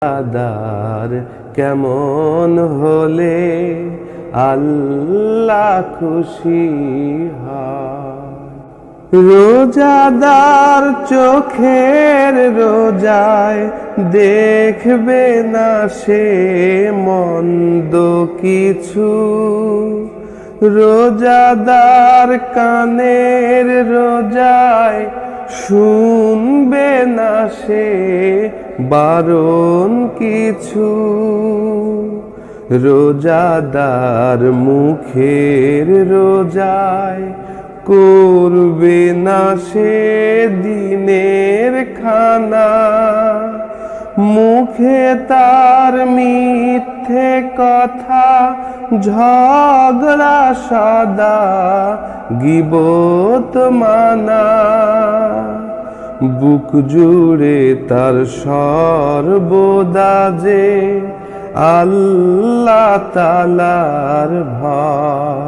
রোজাদার কেমন হলে আল্লাহ খুশি হয়। রোজাদার চোখের রোজায় দেখবে না সে মন্দ কিছু, রোজাদার কানের রোজায় শুনবে না সে বারণ কিছু, রোজাদার মুখের রোজায় করবে না সে দিনের খানা, মুখে তার মিথ্যে কথা ঝগড়া সদা গীবত মানা, বুক জুড়ে তার সর্বদা যে আল্লাহ তাআলার ভয়।